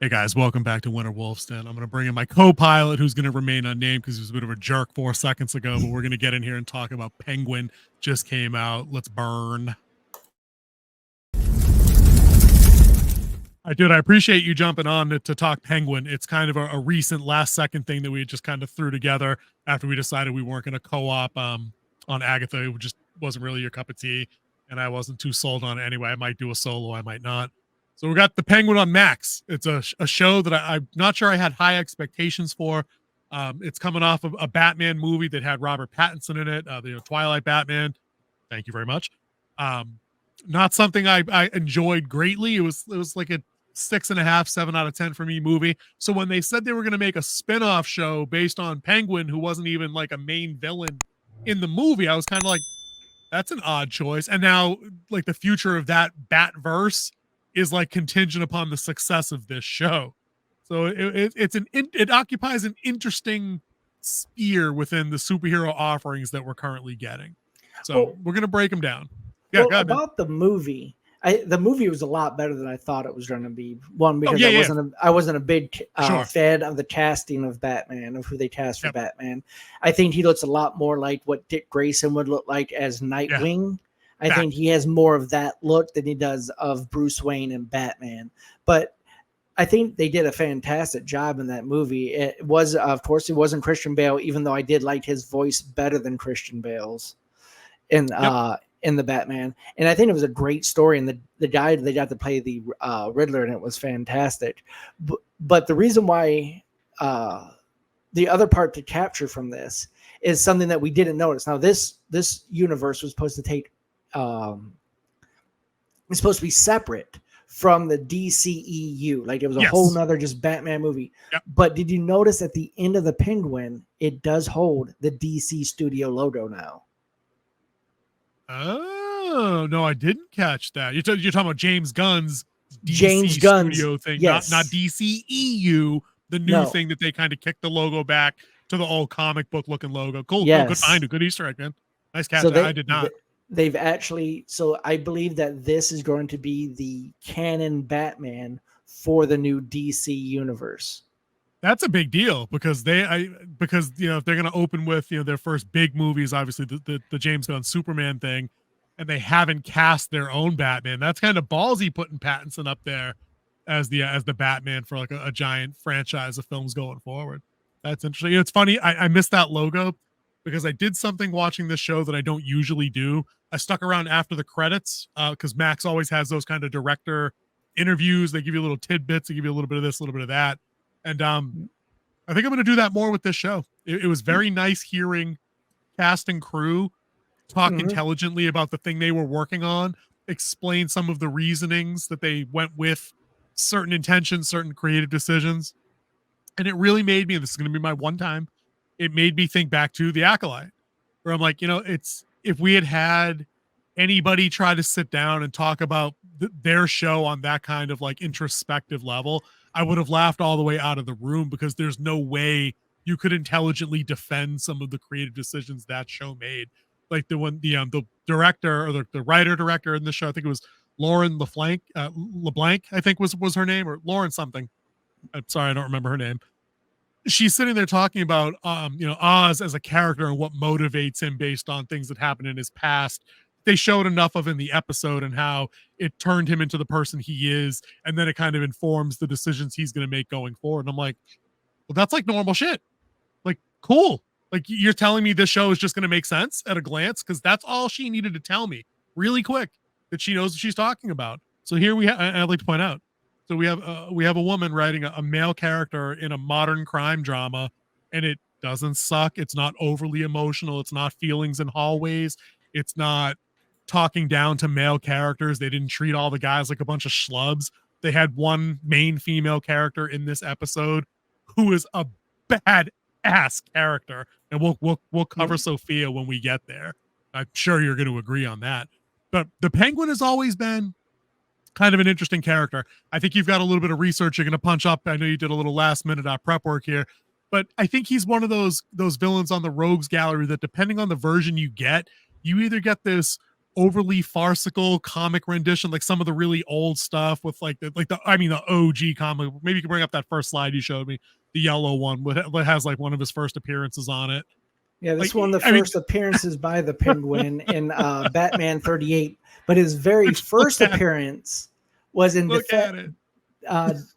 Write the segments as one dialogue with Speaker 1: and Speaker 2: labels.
Speaker 1: Hey guys, welcome back to Winter Wolf's Den. I'm going to bring in my co-pilot who's going to remain unnamed because he was a bit of a jerk 4 seconds ago, but we're going to get in here and talk about Penguin. Just came out. Let's burn. I appreciate you jumping on to talk Penguin. It's kind of a recent last second thing that we just kind of threw together after we decided we weren't going to co-op on Agatha. It just wasn't really your cup of tea, and I wasn't too sold on it anyway. I might do a solo, I might not. So we got The Penguin on Max. It's a show that I'm not sure I had high expectations for. It's coming off of a Batman movie that had Robert Pattinson in it, the Twilight Batman. Thank you very much. Not something I enjoyed greatly. It was like a 6.5, 7 out of 10 for me movie. So when they said they were going to make a spin-off show based on Penguin, who wasn't even like a main villain in the movie, I was kind of like, that's an odd choice. And now like the future of that Batverse is like contingent upon the success of this show. So it occupies an interesting sphere within the superhero offerings that we're currently getting. So we're going to break them down.
Speaker 2: Yeah, about the movie, the movie was a lot better than I thought it was going to be. One, because I wasn't a big fan of the casting of Batman, of who they cast for Batman. I think he looks a lot more like what Dick Grayson would look like as Nightwing. I think he has more of that look than he does of Bruce Wayne and Batman. But I think they did a fantastic job in that movie. It was, of course, it wasn't Christian Bale, even though I did like his voice better than Christian Bale's in the Batman. And I think it was a great story. And the guy they got to play the Riddler, and it was fantastic. But the reason why the other part to capture from this is something that we didn't notice. Now, this universe was supposed to take it's supposed to be separate from the DCEU. Like it was a whole nother just Batman movie. Yep. But did you notice at the end of the Penguin, it does hold the DC Studio logo now?
Speaker 1: Oh, no, I didn't catch that. You're talking about James Gunn's DC Studio thing, not DCEU, the new thing that they kind of kicked the logo back to the old comic book looking logo. Cool. Yes. Good find. A good Easter egg, man. Nice catch. So I did not.
Speaker 2: They've actually, so I believe that this is going to be the canon Batman for the new DC universe.
Speaker 1: That's a big deal because if they're going to open with, their first big movies, obviously the James Gunn Superman thing, and they haven't cast their own Batman. That's kind of ballsy putting Pattinson up there as the Batman for like a giant franchise of films going forward. That's interesting. It's funny. I missed that logo because I did something watching this show that I don't usually do. I stuck around after the credits because Max always has those kind of director interviews. They give you little tidbits. They give you a little bit of this, a little bit of that. And I think I'm going to do that more with this show. It was very nice hearing cast and crew talk intelligently about the thing they were working on, explain some of the reasonings that they went with, certain intentions, certain creative decisions. And it really made me, and this is going to be my one time, it made me think back to The Acolyte, where I'm like, it's, if we had anybody try to sit down and talk about their show on that kind of like introspective level, I would have laughed all the way out of the room because there's no way you could intelligently defend some of the creative decisions that show made. Like the director or the writer director in the show, I think it was Lauren LeBlanc, I think was her name, or Lauren something. I'm sorry, I don't remember her name. She's sitting there talking about Oz as a character and what motivates him based on things that happened in his past. They showed enough of in the episode and how it turned him into the person he is, and then it kind of informs the decisions he's going to make going forward. And I'm like, well, that's like normal shit. Like, cool. Like, you're telling me this show is just going to make sense at a glance, because that's all she needed to tell me really quick, that she knows what she's talking about. So here I'd like to point out, so we have a woman writing a male character in a modern crime drama, and it doesn't suck. It's not overly emotional. It's not feelings in hallways. It's not talking down to male characters. They didn't treat all the guys like a bunch of schlubs. They had one main female character in this episode who is a badass character, and we'll cover Sophia when we get there. I'm sure you're going to agree on that. But the Penguin has always been kind of an interesting character. I think you've got a little bit of research you're going to punch up. I know you did a little last minute prep work here, but I think he's one of those villains on the rogues gallery that, depending on the version you get, you either get this overly farcical comic rendition, like some of the really old stuff with the OG comic. Maybe you can bring up that first slide you showed me, the yellow one, that has like one of his first appearances on it.
Speaker 2: Yeah, this one of the first appearances by the Penguin in Batman 38, but his very first appearance was in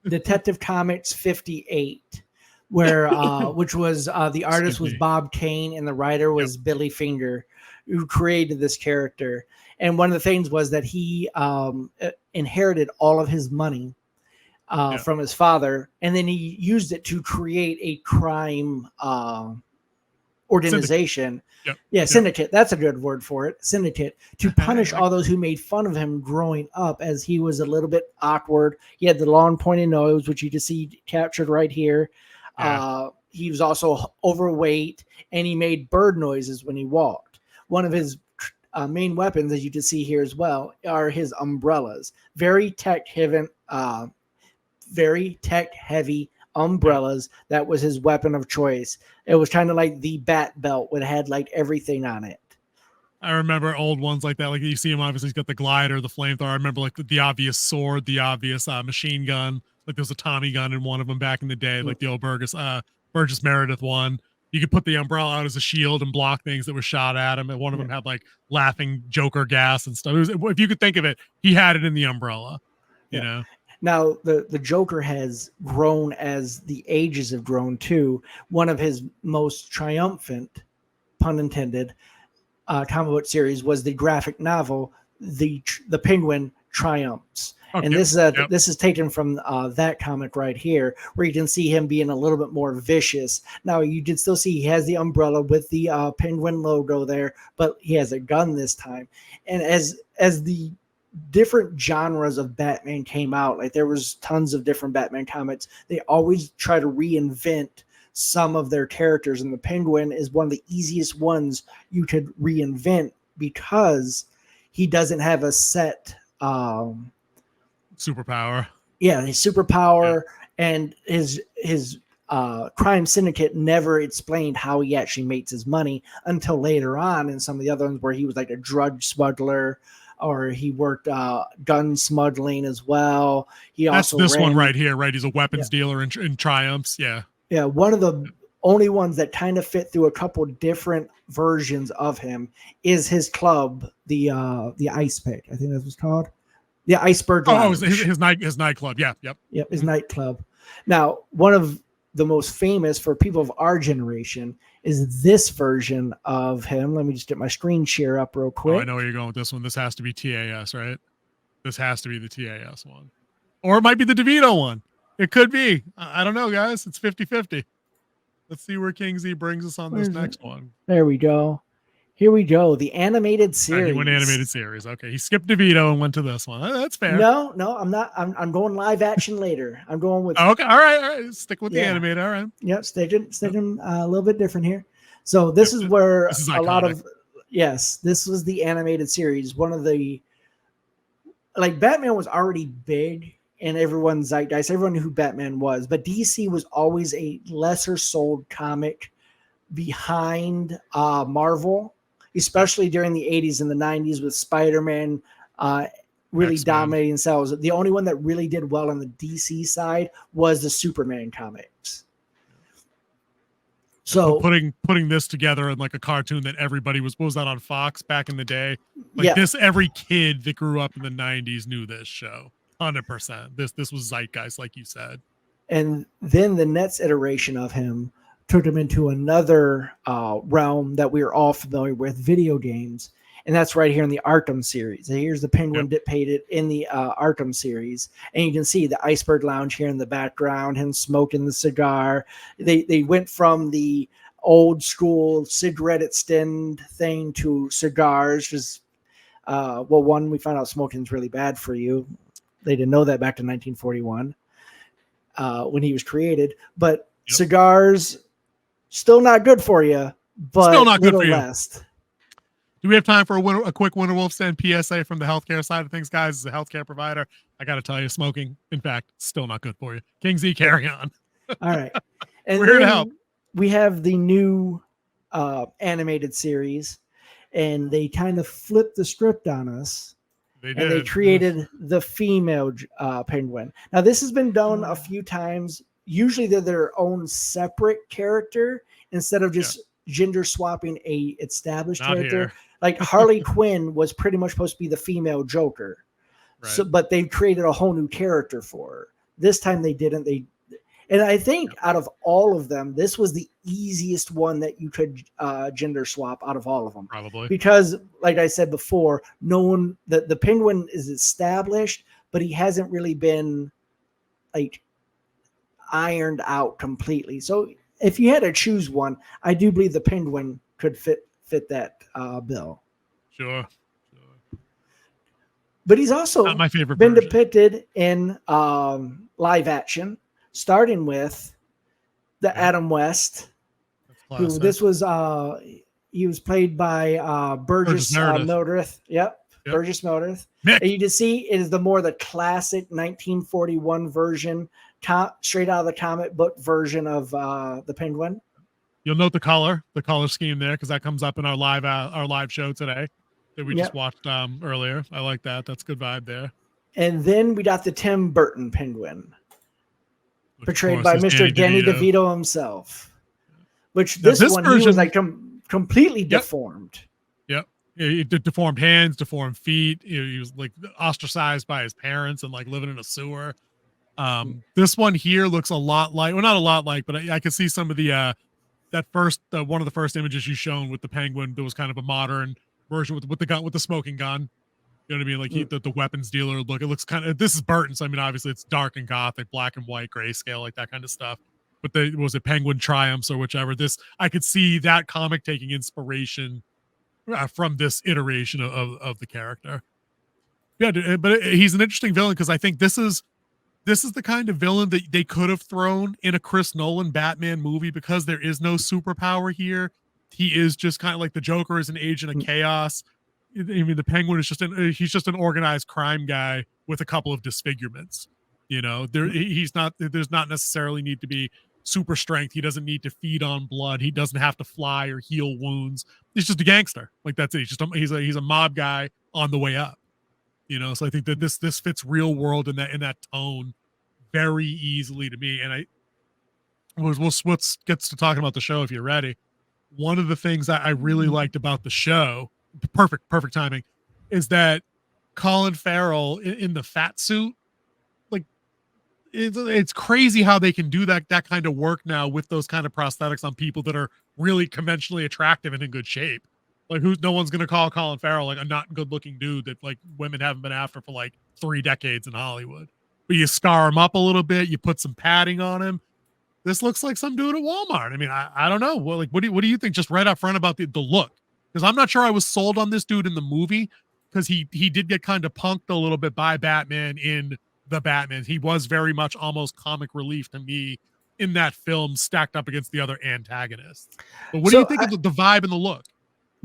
Speaker 2: Detective Comics 58, where which was the artist was Bob Kane and the writer was Billy Finger, who created this character. And one of the things was that he inherited all of his money from his father, and then he used it to create a crime organization. Syndicate. That's a good word for it. Syndicate, to punish all those who made fun of him growing up, as he was a little bit awkward. He had the long pointed nose, which you just see captured right here. He was also overweight, and he made bird noises when he walked. One of his main weapons, as you can see here as well, are his umbrellas. Very tech heavy umbrellas. That was his weapon of choice. It was kind of like the bat belt, it had like everything on it.
Speaker 1: I remember old ones like that. Like you see him, obviously he's got the glider, the flamethrower. I remember like the obvious sword, the obvious machine gun. Like there was a Tommy gun in one of them back in the day, like the old Burgess Meredith one. You could put the umbrella out as a shield and block things that were shot at him. And one of them had like laughing Joker gas and stuff. If you could think of it, he had it in the umbrella, you know?
Speaker 2: Now, the Joker has grown as the ages have grown too. One of his most triumphant, pun intended, comic book series was the graphic novel, The Penguin Triumphs. And this is taken from that comic right here, where you can see him being a little bit more vicious. Now, you can still see he has the umbrella with the Penguin logo there, but he has a gun this time. And as the different genres of Batman came out, like there was tons of different Batman comics, they always try to reinvent some of their characters, and the Penguin is one of the easiest ones you could reinvent because he doesn't have a set
Speaker 1: superpower.
Speaker 2: His superpower and his crime syndicate never explained how he actually makes his money until later on in some of the other ones where he was like a drug smuggler, or he worked gun smuggling as well.
Speaker 1: That's this one right here, right? He's a weapons dealer in Triumphs. Yeah.
Speaker 2: One of the only ones that kind of fit through a couple different versions of him is his club, the Ice Pick. I think that's what's called. The Iceberg Lounge.
Speaker 1: His nightclub. Yep,
Speaker 2: his nightclub. Now, one of the most famous for people of our generation is this version of him. Let me just get my screen share up real quick.
Speaker 1: I know where you're going with this one. This has to be TAS, right? This has to be the TAS one. Or it might be the DeVito one. It could be. I don't know, guys. It's 50-50. Let's see where King Z brings us on this next one.
Speaker 2: There we go. Here we go. The animated series.
Speaker 1: He went animated series. Okay. He skipped DeVito and went to this one. That's fair.
Speaker 2: No, I'm not. I'm going live action later. I'm going with.
Speaker 1: Okay. All right. Stick with the animated. All right.
Speaker 2: Yep. Sticking a little bit different here. So this is where this is a lot of. Yes. This was the animated series. One of the. Like Batman was already big in everyone's zeitgeist. Everyone knew who Batman was, but DC was always a lesser sold comic behind Marvel, especially during the 80s and the 90s with Spider-Man really X-Men. Dominating sales. The only one that really did well on the DC side was the Superman comics. So
Speaker 1: putting this together in like a cartoon that everybody was that on Fox back in the day? Like this, every kid that grew up in the 90s knew this show. 100%. This was zeitgeist, like you said.
Speaker 2: And then the next iteration of him took him into another realm that we are all familiar with, video games. And that's right here in the Arkham series. And here's the Penguin depicted in the Arkham series. And you can see the Iceberg Lounge here in the background, him smoking the cigar. They went from the old school cigarette extend thing to cigars. Just, one, we found out smoking is really bad for you. They didn't know that back in 1941 when he was created. But cigars, still not good for you, but still not good for you. Less.
Speaker 1: Do we have time for a quick Winter Wolf Stand PSA from the healthcare side of things, guys? As a healthcare provider, I got to tell you, smoking, in fact, still not good for you. King Z, carry on.
Speaker 2: All right. And
Speaker 1: we're here to help.
Speaker 2: We have the new animated series. and they kind of flipped the script on us.
Speaker 1: They
Speaker 2: and they created the female penguin. Now, this has been done a few times. Usually they're their own separate character instead of just gender swapping a established character.
Speaker 1: Here.
Speaker 2: Like Harley Quinn was pretty much supposed to be the female Joker. Right. So, but they created a whole new character for her. This time they didn't. And I think out of all of them, this was the easiest one that you could gender swap out of all of them.
Speaker 1: Probably.
Speaker 2: Because, like I said before, the penguin is established, but he hasn't really been like ironed out completely. So if you had to choose one, I do believe the penguin could fit that bill.
Speaker 1: Sure.
Speaker 2: But he's also
Speaker 1: not my favorite
Speaker 2: been
Speaker 1: version.
Speaker 2: depicted in live action, starting with the Adam West, who this was he was played by Burgess Meredith. Yep. Burgess Meredith. And you can see it is the classic 1941 version, straight out of the comic book version of the Penguin.
Speaker 1: You'll note the color scheme there, because that comes up in our live show today that we just watched earlier. I like that. That's a good vibe there. And
Speaker 2: then we got the Tim Burton Penguin, portrayed by Mr. Danny DeVito himself. Which this one version, he was like completely deformed.
Speaker 1: Yep. He deformed hands, deformed feet. He was like ostracized by his parents and like living in a sewer. This one here looks a lot like, well, not a lot like, but I can see some of the one of the first images you shown with the penguin. There was kind of a modern version with the gun, with the smoking gun. You know what I mean? Like the weapons dealer look. It looks kind of. This is Burton, so I mean, obviously it's dark and gothic, black and white, grayscale, like that kind of stuff. But was it Penguin Triumphs or whichever? This, I could see that comic taking inspiration from this iteration of the character. Yeah, but he's an interesting villain, because I think this is the kind of villain that they could have thrown in a Chris Nolan Batman movie, because there is no superpower here. He is just kind of like the Joker is an agent of chaos. I mean, the Penguin is he's just an organized crime guy with a couple of disfigurements. You know, there's not necessarily need to be super strength. He doesn't need to feed on blood. He doesn't have to fly or heal wounds. He's just a gangster. Like, that's it. He's a mob guy on the way up. You know, so I think that this fits real world in that tone very easily to me. And we'll gets to talking about the show if you're ready. One of the things that I really liked about the show, perfect timing, is that Colin Farrell in the fat suit, like it's crazy how they can do that kind of work now with those kind of prosthetics on people that are really conventionally attractive and in good shape. Like, no one's going to call Colin Farrell like a not good looking dude that like women haven't been after for like 3 decades in Hollywood. But you scar him up a little bit, you put some padding on him. This looks like some dude at Walmart. I mean, I don't know. Well, like, what do you think just right up front about the look? Because I'm not sure I was sold on this dude in the movie, because he did get kind of punked a little bit by Batman in the Batman. He was very much almost comic relief to me in that film, stacked up against the other antagonists. But what do you think of the vibe and the look?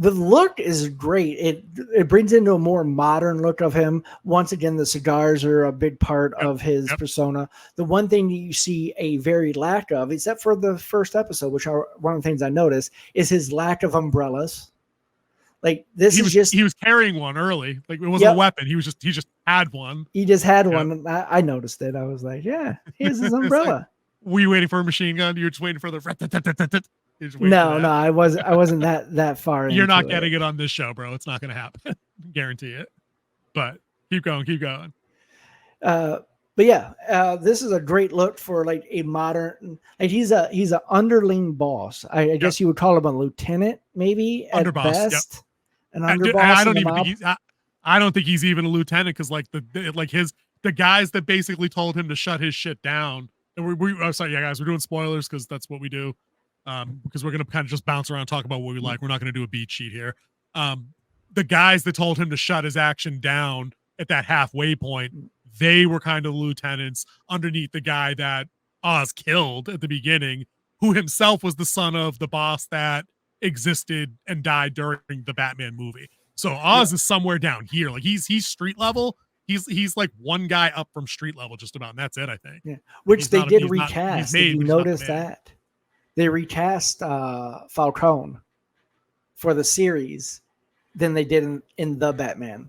Speaker 2: The look is great. It brings into a more modern look of him. Once again, the cigars are a big part of his persona. The one thing you see a very lack of, except for the first episode, which are one of the things I noticed, is his lack of umbrellas. Like, he was carrying one early. Like, it wasn't a weapon. He just had one. He just had one. And I noticed it. I was like, yeah, here's his umbrella.
Speaker 1: Like, were you waiting for a machine gun? You were just waiting for the
Speaker 2: No, I wasn't that far.
Speaker 1: You're not getting it on this show, bro. It's not going to happen. Guarantee it. But keep going.
Speaker 2: But yeah, this is a great look for like a modern. Like, he's an underling boss. I guess you would call him a lieutenant, maybe at best. An underboss.
Speaker 1: I don't think he's even a lieutenant, because like the guys that basically told him to shut his shit down. And sorry, guys, we're doing spoilers because that's what we do. Because we're going to kind of just bounce around and talk about what we like. We're not going to do a beat sheet here. The guys that told him to shut his action down at that halfway point, they were kind of lieutenants underneath the guy that Oz killed at the beginning, who himself was the son of the boss that existed and died during the Batman movie. So Oz is somewhere down here. Like, he's street level. He's like one guy up from street level just about, and that's it, I think.
Speaker 2: Yeah. Which they did recast. Did you notice that? They recast Falcone for the series, than they did in the Batman.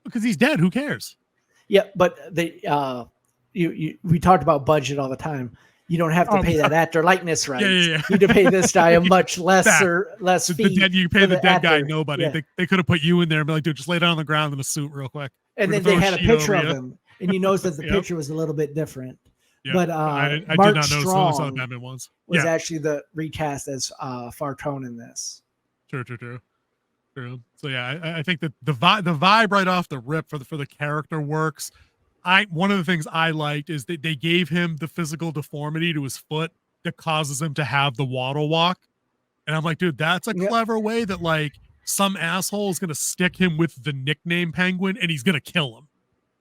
Speaker 1: Because he's dead. Who cares?
Speaker 2: Yeah, but we talked about budget all the time. You don't have to pay that actor likeness rights.
Speaker 1: Yeah.
Speaker 2: You need to pay this guy a much less fee.
Speaker 1: You pay the dead
Speaker 2: actor.
Speaker 1: guy nobody. Yeah. They could have put you in there and be like, dude, just lay down on the ground in a suit real quick.
Speaker 2: And then they had a picture of him, and you notice that the picture was a little bit different. Yep. But I did not know Strong
Speaker 1: Batman was
Speaker 2: actually the recast as Fartone in this.
Speaker 1: True. So yeah, I think that the vibe right off the rip for the character works. One of the things I liked is that they gave him the physical deformity to his foot that causes him to have the waddle walk. And I'm like, dude, that's a clever way that like some asshole is going to stick him with the nickname Penguin and he's going to kill him.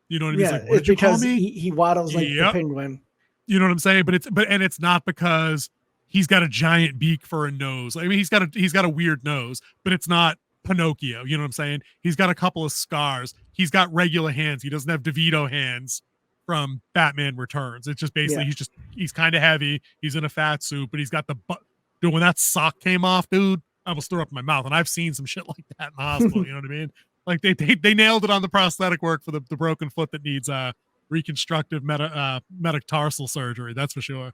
Speaker 1: You know what I mean?
Speaker 2: Yeah,
Speaker 1: like, it's because
Speaker 2: he waddles like the penguin.
Speaker 1: You know what I'm saying? But it's not because he's got a giant beak for a nose. I mean, he's got a weird nose, but it's not Pinocchio. You know what I'm saying? He's got a couple of scars. He's got regular hands. He doesn't have DeVito hands from Batman Returns. It's just basically he's kind of heavy. He's in a fat suit, but he's got the dude. When that sock came off, dude, I almost threw up in my mouth. And I've seen some shit like that in the hospital. You know what I mean? Like they nailed it on the prosthetic work for the broken foot that needs reconstructive metatarsal surgery. That's for sure.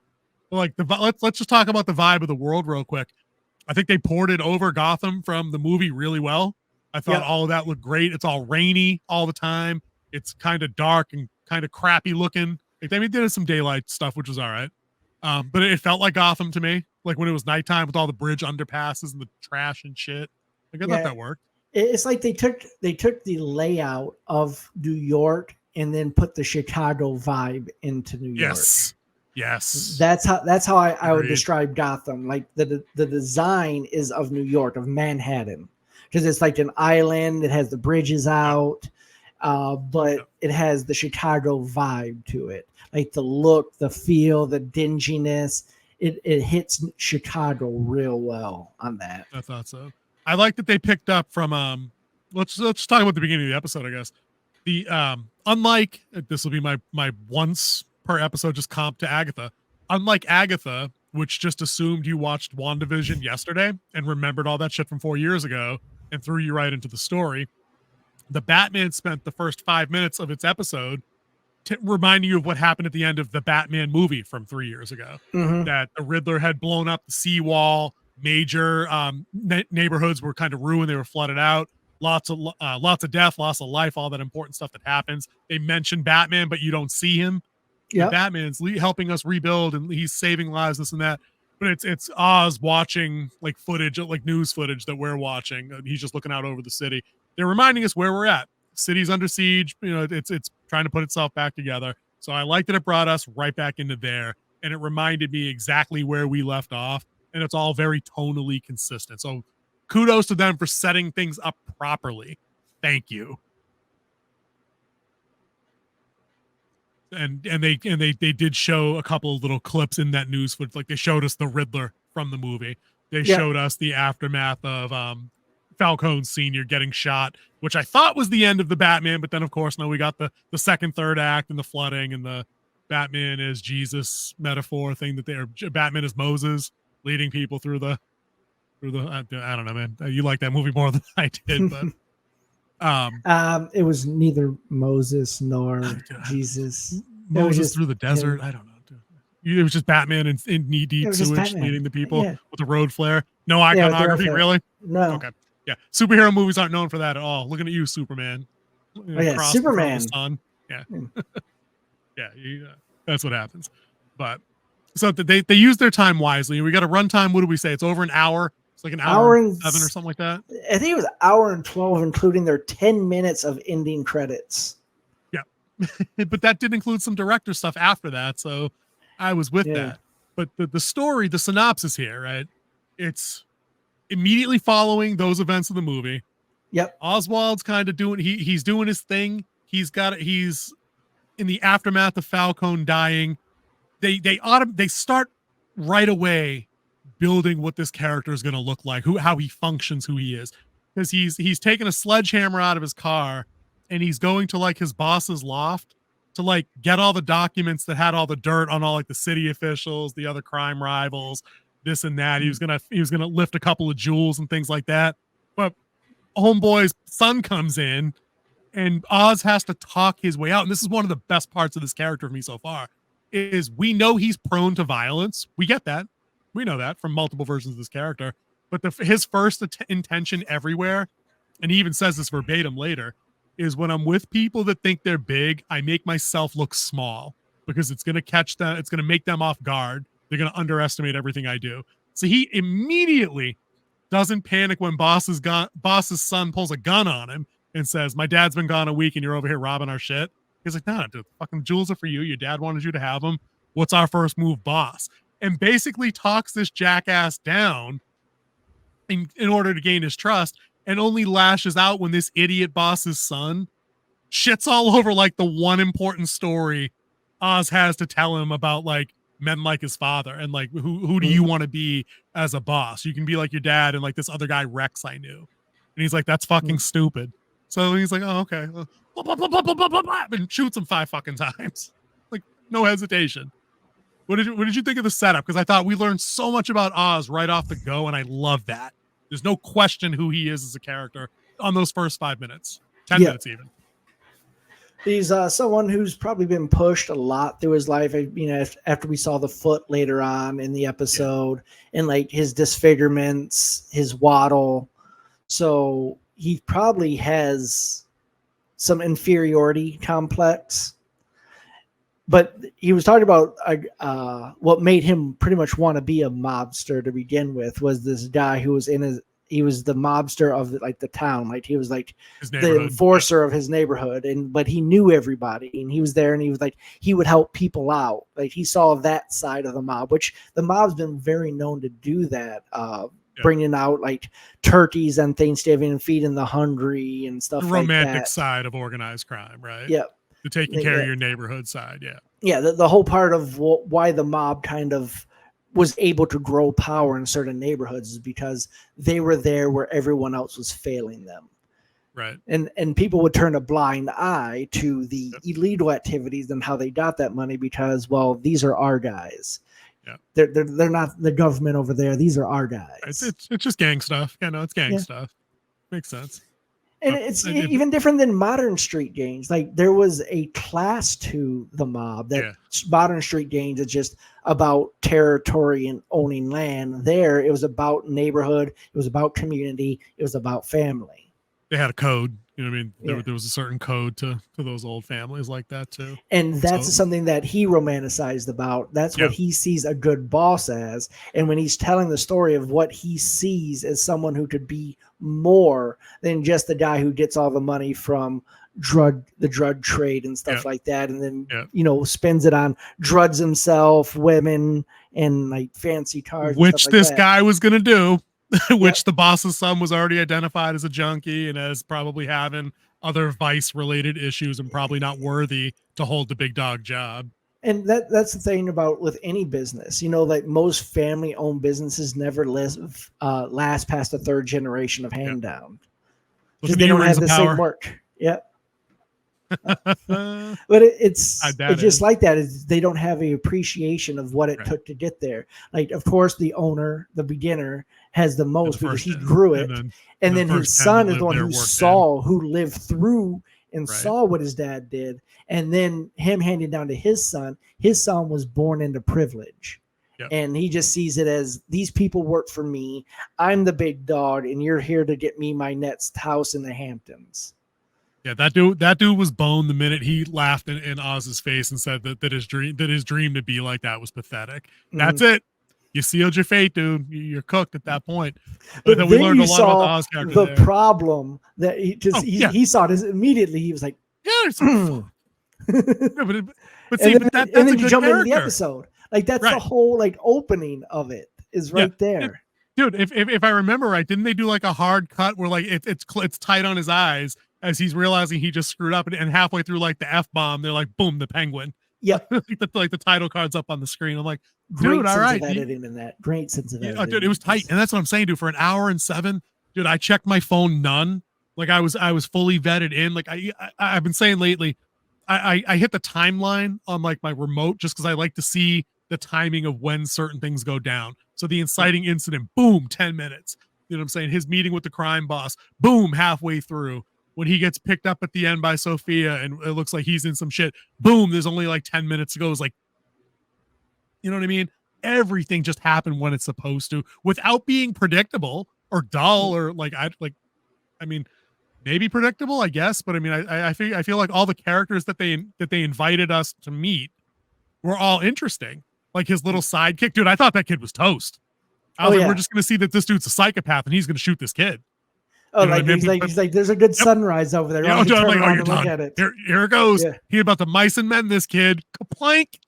Speaker 1: But like let's just talk about the vibe of the world real quick. I think they ported over Gotham from the movie really well. I thought all of that looked great. It's all rainy all the time. It's kind of dark and kind of crappy looking. Like, they did some daylight stuff, which was all right. But it felt like Gotham to me. Like when it was nighttime with all the bridge underpasses and the trash and shit. Like I thought that worked.
Speaker 2: It's like they took the layout of New York and then put the Chicago vibe into New York.
Speaker 1: Yes.
Speaker 2: That's how I would describe Gotham. Like the design is of New York, of Manhattan, because it's like an island. It has the bridges out, but it has the Chicago vibe to it. Like the look, the feel, the dinginess. It hits Chicago real well on that.
Speaker 1: I thought so. I like that they picked up from let's talk about the beginning of the episode, I guess. The unlike this will be my once per episode just comp to Agatha. Unlike Agatha, which just assumed you watched WandaVision yesterday and remembered all that shit from 4 years ago and threw you right into the story, the Batman spent the first 5 minutes of its episode reminding you of what happened at the end of the Batman movie from 3 years ago. That the Riddler had blown up the seawall, major neighborhoods were kind of ruined, they were flooded out. Lots of death, loss of life, all that important stuff that happens. They mention Batman, but you don't see him. Yeah, Batman's helping us rebuild, and he's saving lives, this and that. But it's Oz watching like footage, like news footage that we're watching. He's just looking out over the city. They're reminding us where we're at. City's under siege. You know, it's trying to put itself back together. So I like that it brought us right back into there, and it reminded me exactly where we left off. And it's all very tonally consistent. So kudos to them for setting things up properly. Thank you. And they did show a couple of little clips in that news footage. Like they showed us the Riddler from the movie. They showed us the aftermath of Falcone Sr. getting shot, which I thought was the end of the Batman, but then of course no, we got the second, third act and the flooding and the Batman is Jesus metaphor thing that Batman is Moses leading people through the I don't know, man. You like that movie more than I did, but
Speaker 2: it was neither Moses nor Jesus.
Speaker 1: Moses just through the desert. I don't know. It was just Batman in knee deep sewage leading the people with a road flare. No iconography, really?
Speaker 2: No.
Speaker 1: Okay. Yeah. Superhero movies aren't known for that at all. Looking at you, Superman.
Speaker 2: Superman.
Speaker 1: Yeah. Yeah. That's what happens. But so they use their time wisely. We got a runtime. What do we say? It's over an hour. It's like an hour and 7 or something like that.
Speaker 2: I think it was an hour and 12, including their 10 minutes of ending credits.
Speaker 1: Yeah. But that did include some director stuff after that. So I was with that. But the story, the synopsis here, right? It's immediately following those events of the movie.
Speaker 2: Yep.
Speaker 1: Oswald's kind of doing, he's doing his thing. He's in the aftermath of Falcone dying. They start right away building what this character is going to look like, how he functions, who he is. Because he's taking a sledgehammer out of his car and he's going to like his boss's loft to like get all the documents that had all the dirt on all like the city officials, the other crime rivals, this and that. He was gonna lift a couple of jewels and things like that. But homeboy's son comes in, and Oz has to talk his way out. And this is one of the best parts of this character for me so far, is we know he's prone to violence. We get that. We know that from multiple versions of this character. But his first intention everywhere, and he even says this verbatim later, is when I'm with people that think they're big, I make myself look small because it's going to catch them. It's going to make them off guard. They're going to underestimate everything I do. So he immediately doesn't panic when boss's son pulls a gun on him and says, my dad's been gone a week and you're over here robbing our shit. He's like, nah, dude, fucking jewels are for you. Your dad wanted you to have them. What's our first move, boss? And basically talks this jackass down in order to gain his trust, and only lashes out when this idiot boss's son shits all over like the one important story Oz has to tell him about like men like his father and like who do you want to be as a boss? You can be like your dad and like this other guy Rex I knew. And he's like, that's fucking stupid. So he's like, oh, okay. And shoots him 5 fucking times. Like, no hesitation. What did you think of the setup? Because I thought we learned so much about Oz right off the go, and I love that. There's no question who he is as a character on those first 5 minutes, 10 minutes even.
Speaker 2: He's someone who's probably been pushed a lot through his life. You know, after we saw the foot later on in the episode, and like his disfigurements, his waddle. So he probably has some inferiority complex. But he was talking about what made him pretty much want to be a mobster to begin with was this guy who was he was the mobster of like the town. Like he was like the enforcer of his neighborhood. But he knew everybody and he was there and he was like, he would help people out. Like he saw that side of the mob, which the mob's been very known to do that. Bringing out like turkeys on Thanksgiving and feeding the hungry and stuff like that. The
Speaker 1: romantic side of organized crime, right?
Speaker 2: Yep.
Speaker 1: The taking care of your neighborhood side,
Speaker 2: the whole part of why the mob kind of was able to grow power in certain neighborhoods is because they were there where everyone else was failing them,
Speaker 1: right?
Speaker 2: And people would turn a blind eye to the illegal activities and how they got that money because, well, these are our guys. They're not the government over there. These are our guys.
Speaker 1: It's just gang stuff. It's gang stuff. Makes sense.
Speaker 2: And it's even different than modern street gangs. Like there was a class to the mob that modern street gangs is just about territory and owning land. There, it was about neighborhood. It was about community. It was about family.
Speaker 1: They had a code. You know what I mean? There was a certain code to those old families like that too.
Speaker 2: And that's something that he romanticized about. That's what he sees a good boss as. And when he's telling the story of what he sees as someone who could be more than just the guy who gets all the money from the drug trade and stuff like that. And then, spends it on drugs himself, women, and like fancy cars.
Speaker 1: Which this guy was going to do. Which the boss's son was already identified as a junkie and as probably having other vice-related issues and probably not worthy to hold the big dog job.
Speaker 2: And that's the thing about with any business, like most family-owned businesses never last past the 3rd generation of hand down because they don't have the same work. Yep. But it's just like that is they don't have a appreciation of what it took to get there. Like, of course, the owner, the beginner, has the most because he grew it, and then his son is the one who lived through and saw what his dad did, and then him handing down to his son. His son was born into privilege. And he just sees it as these people work for me. I'm the big dog, and you're here to get me my next house in the Hamptons.
Speaker 1: Yeah, that dude was boned the minute he laughed in Oz's face and said that his dream to be like that was pathetic. That's it. You sealed your fate, dude. You're cooked at that point.
Speaker 2: But then we learned a lot about the Oz character. The problem that he saw this immediately. He was like,
Speaker 1: but
Speaker 2: then you jump into the episode. Like that's the whole like opening of it is right there.
Speaker 1: Dude, if I remember right, didn't they do like a hard cut where like it's tight on his eyes as he's realizing he just screwed up, and halfway through like the F-bomb, they're like, boom, the penguin.
Speaker 2: Yep.
Speaker 1: like the title card's up on the screen. I'm like,
Speaker 2: dude,
Speaker 1: all right.
Speaker 2: Great sense of editing.
Speaker 1: Dude, it was tight. And that's what I'm saying, dude, for an hour and 7, dude, I checked my phone none. Like I was fully vetted in. Like I've been saying lately, I hit the timeline on like my remote just because I like to see the timing of when certain things go down. So the inciting incident, boom, 10 minutes. You know what I'm saying? His meeting with the crime boss, boom, halfway through. When he gets picked up at the end by Sophia and it looks like he's in some shit, boom, there's only like 10 minutes to go. It's like, you know what I mean? Everything just happened when it's supposed to without being predictable or dull or I mean, maybe predictable, I guess. But I mean, I feel like all the characters that they invited us to meet were all interesting. Like his little sidekick, dude. I thought that kid was toast. I was like, we're just going to see that this dude's a psychopath and he's going to shoot this kid.
Speaker 2: Oh, you know like, he's like, there's a good sunrise over there.
Speaker 1: Yeah, I'm like, oh, you're done. Here it goes. Yeah. He's about to mice and men this kid. Kaplank.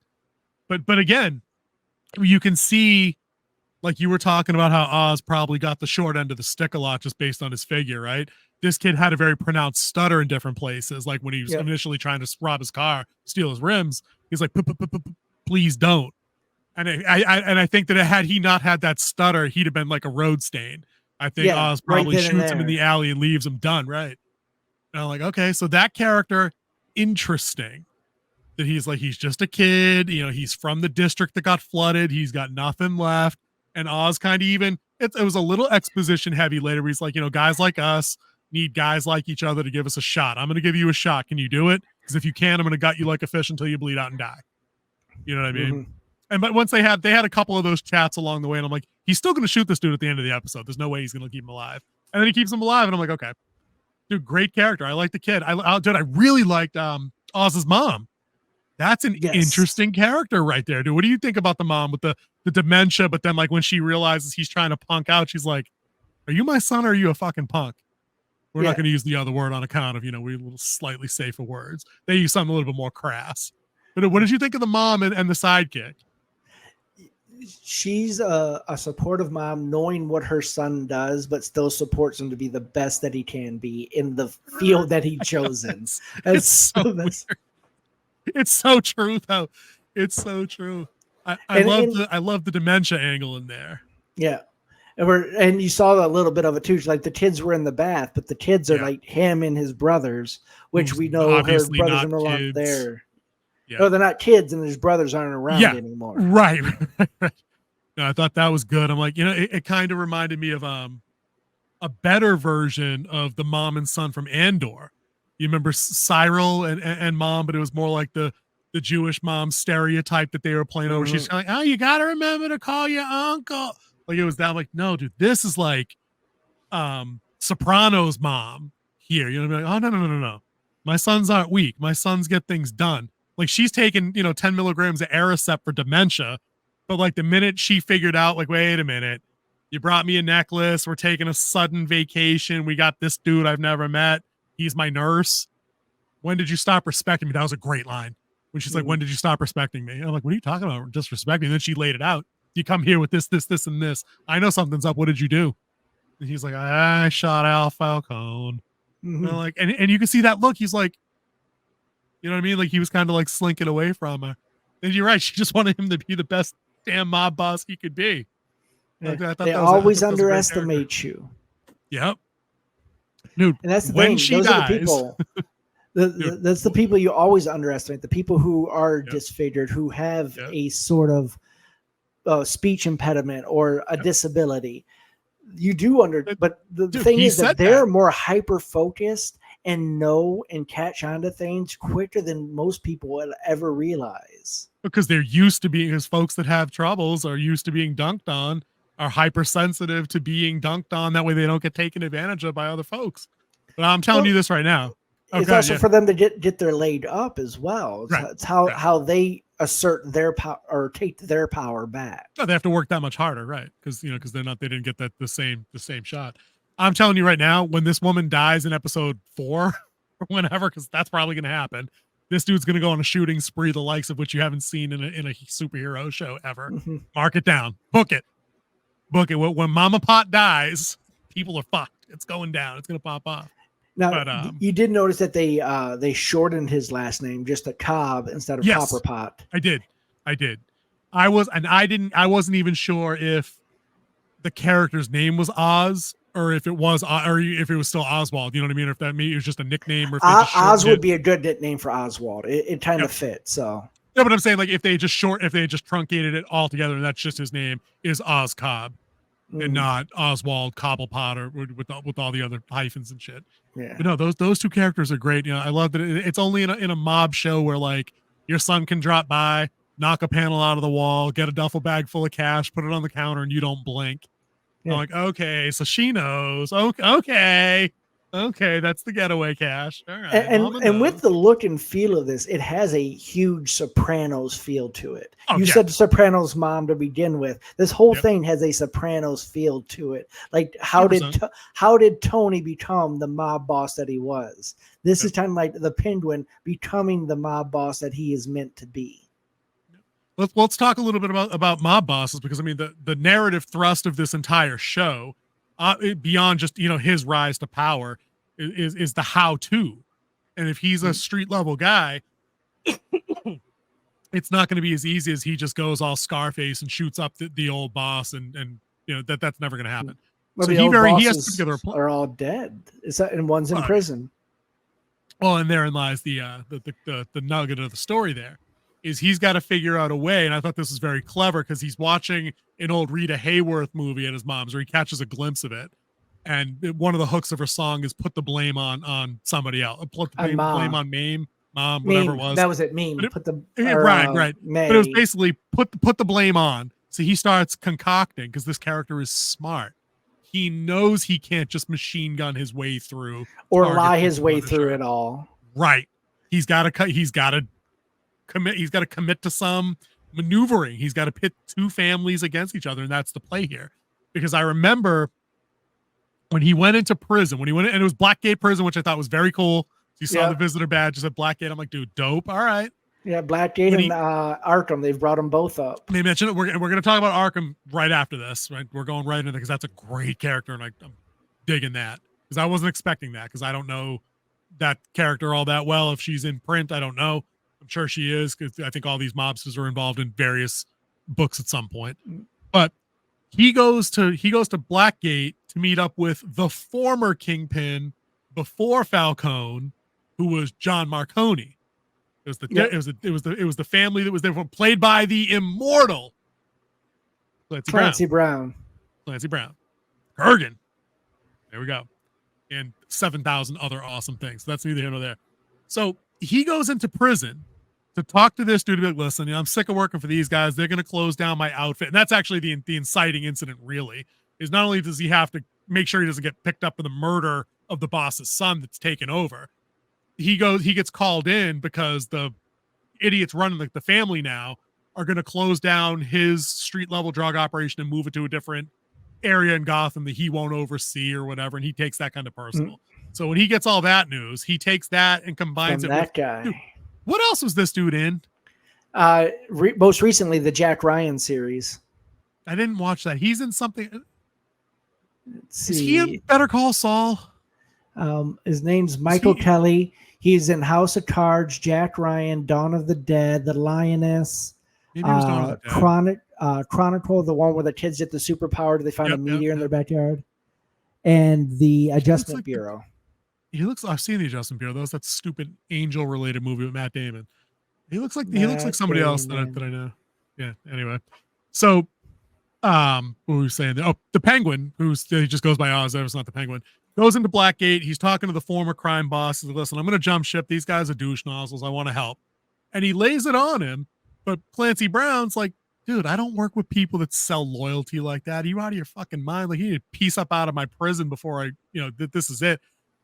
Speaker 1: But again, you can see, like you were talking about how Oz probably got the short end of the stick a lot just based on his figure, right? This kid had a very pronounced stutter in different places. Like when he was initially trying to rob his car, steal his rims, he's like, please don't. And I think that had he not had that stutter, he'd have been like a road stain. I think Oz probably shoots him in the alley and leaves him done, right? And I'm like, okay, so that character, interesting. That he's like, he's just a kid, you know, he's from the district that got flooded, he's got nothing left. And Oz kind of even, it was a little exposition heavy later where he's like, you know, guys like us need guys like each other to give us a shot. I'm going to give you a shot. Can you do it? Because if you can, I'm going to gut you like a fish until you bleed out and die. You know what I mean? Mm-hmm. And but once they had a couple of those chats along the way, and I'm like, he's still going to shoot this dude at the end of the episode. There's no way he's going to keep him alive. And then he keeps him alive, and I'm like, okay, dude, great character. I like the kid. I really liked Oz's mom. That's an interesting character right there, dude. What do you think about the mom with the dementia? But then, like, when she realizes he's trying to punk out, she's like, "Are you my son or are you a fucking punk?" We're not going to use the other word on account of, you know, we're little slightly safer words. They use something a little bit more crass. But what did you think of the mom and the sidekick?
Speaker 2: She's a supportive mom, knowing what her son does, but still supports him to be the best that he can be in the field that he chosen.
Speaker 1: It's so true, though. It's so true. I love the dementia angle in there.
Speaker 2: Yeah. And you saw a little bit of it too. Like the kids were in the bath, but the kids are like him and his brothers, which we know her brothers are no longer there. Yeah. No, they're not kids, and his brothers aren't around anymore.
Speaker 1: Right. No, I thought that was good. I'm like, you know, it kind of reminded me of a better version of the mom and son from Andor. You remember Cyril and mom, but it was more like the Jewish mom stereotype that they were playing over. She's like, oh, you got to remember to call your uncle. Like it was that. I'm like, no, dude, this is like Sopranos mom here. You know, like, oh, no. My sons aren't weak. My sons get things done. Like she's taking, 10 milligrams of Aricept for dementia. But like the minute she figured out, like, wait a minute, you brought me a necklace. We're taking a sudden vacation. We got this dude I've never met. He's my nurse. When did you stop respecting me? That was a great line. When she's like, when did you stop respecting me? And I'm like, what are you talking about? Disrespecting me. And then she laid it out. You come here with this, and this. I know something's up. What did you do? And he's like, I shot Al Falcone. And I'm like, and you can see that look. He's like, you know what I mean? Like he was kind of like slinking away from her. And you're right. She just wanted him to be the best damn mob boss he could be. Like,
Speaker 2: they always underestimate you.
Speaker 1: Yep. Dude,
Speaker 2: and that's the
Speaker 1: when
Speaker 2: thing.
Speaker 1: She
Speaker 2: Those
Speaker 1: dies,
Speaker 2: are the people. That's the people you always underestimate. The people who are disfigured, who have a sort of speech impediment or a disability. You do but the thing is that they're more hyper focused and know and catch on to things quicker than most people will ever realize.
Speaker 1: Because they're used to being, as folks that have troubles are used to being dunked on, are hypersensitive to being dunked on. That way they don't get taken advantage of by other folks. But I'm telling you this right now.
Speaker 2: It's also for them to get their laid up as well. It's how they assert their power or take their power back.
Speaker 1: No, they have to work that much harder, right? Because they didn't get the same shot. I'm telling you right now, when this woman dies in episode 4 or whenever, because that's probably going to happen, this dude's going to go on a shooting spree, the likes of which you haven't seen in a superhero show ever. Mark it down, book it. When Mama Pot dies, people are fucked. It's going down. It's going to pop off.
Speaker 2: Now, you did notice that they shortened his last name just to Cobb instead of Copperpot.
Speaker 1: I did. I wasn't even sure if the character's name was Oz or if it was still Oswald. You know what I mean? Or if it was just a nickname. Or if
Speaker 2: Oz would be a good nickname for Oswald. It kind of fits. So.
Speaker 1: Yeah, but I'm saying like if they just truncated it all together and that's just his name is Oz Cobb. and not Oswald Cobblepot or with all the other hyphens and shit.
Speaker 2: Yeah.
Speaker 1: But no, those two characters are great. You know, I love that it's only in a mob show where like your son can drop by, knock a panel out of the wall, get a duffel bag full of cash, put it on the counter, and you don't blink. Yeah. I'm like, okay, so she knows. Okay, that's the getaway cash. All right,
Speaker 2: and with the look and feel of this, it has a huge Sopranos feel to it.
Speaker 1: Oh,
Speaker 2: you said Sopranos mom to begin with. This whole thing has a Sopranos feel to it. Like how 100%. How did Tony become the mob boss that he was? This is kind of like the Penguin becoming the mob boss that he is meant to be.
Speaker 1: Let's talk a little bit about mob bosses, because I mean the narrative thrust of this entire show, beyond just his rise to power, is the how-to, and if he's a street level guy, it's not going to be as easy as he just goes all Scarface and shoots up the old boss, and that's never going to happen.
Speaker 2: Well, so he has to put together a plan. Are all dead. And one's in prison.
Speaker 1: Well, and therein lies the nugget of the story. There is he's got to figure out a way, and I thought this was very clever because he's watching an old Rita Hayworth movie at his mom's where he catches a glimpse of it, and one of the hooks of her song is "Put the blame on somebody else." Put the blame on mom, whatever it was.
Speaker 2: That was it. Put the
Speaker 1: right. But it was basically put the blame on. So he starts concocting, because this character is smart. He knows he can't just machine gun his way through
Speaker 2: or lie his way through it all.
Speaker 1: Right. He's got to commit to some maneuvering. He's got to pit two families against each other, and that's the play here. Because I remember when he went into prison, and it was Blackgate Prison, which I thought was very cool. So you saw the visitor badge, just at Blackgate. I'm like, dude, dope. All right.
Speaker 2: Yeah, Blackgate and Arkham, they've brought them both up.
Speaker 1: They mentioned it. We're going to talk about Arkham right after this, right? We're going right into it because that's a great character, and I'm digging that, because I wasn't expecting that, because I don't know that character all that well. If she's in print, I don't know. I'm sure she is, because I think all these mobsters are involved in various books at some point. But he goes to Blackgate to meet up with the former Kingpin before Falcone, who was John Marconi. It was the family that was there, played by the immortal
Speaker 2: Clancy Brown.
Speaker 1: Kurgan. There we go. And 7,000 other awesome things. So that's neither here nor there. So he goes into prison to talk to this dude to be like, listen, I'm sick of working for these guys. They're going to close down my outfit. And that's actually the inciting incident, really, is not only does he have to make sure he doesn't get picked up for the murder of the boss's son that's taken over, he gets called in because the idiots running the family now are going to close down his street level drug operation and move it to a different area in Gotham that he won't oversee or whatever. And he takes that kind of personal. So when he gets all that news, he takes that and combines it with
Speaker 2: guy.
Speaker 1: Dude, what else was this dude in?
Speaker 2: Most recently, the Jack Ryan series.
Speaker 1: I didn't watch that. He's in something.
Speaker 2: Is
Speaker 1: he in Better Call Saul?
Speaker 2: His name's Michael Kelly. He's in House of Cards, Jack Ryan, Dawn of the Dead, The Lioness, Chronicle, the one where the kids get the superpower. They find a meteor in their backyard, and the Adjustment Bureau.
Speaker 1: I've seen the Adjustment Bureau. That stupid angel-related movie with Matt Damon. He looks like somebody else that I know. Yeah. Anyway, so what were we saying? Oh, the Penguin, he just goes by Oz. It's not the Penguin. Goes into Blackgate. He's talking to the former crime boss. He's like, listen, I'm going to jump ship. These guys are douche nozzles. I want to help. And he lays it on him. But Clancy Brown's like, dude, I don't work with people that sell loyalty like that. Are you out of your fucking mind? Like, you need to piece up out of my prison before this is it.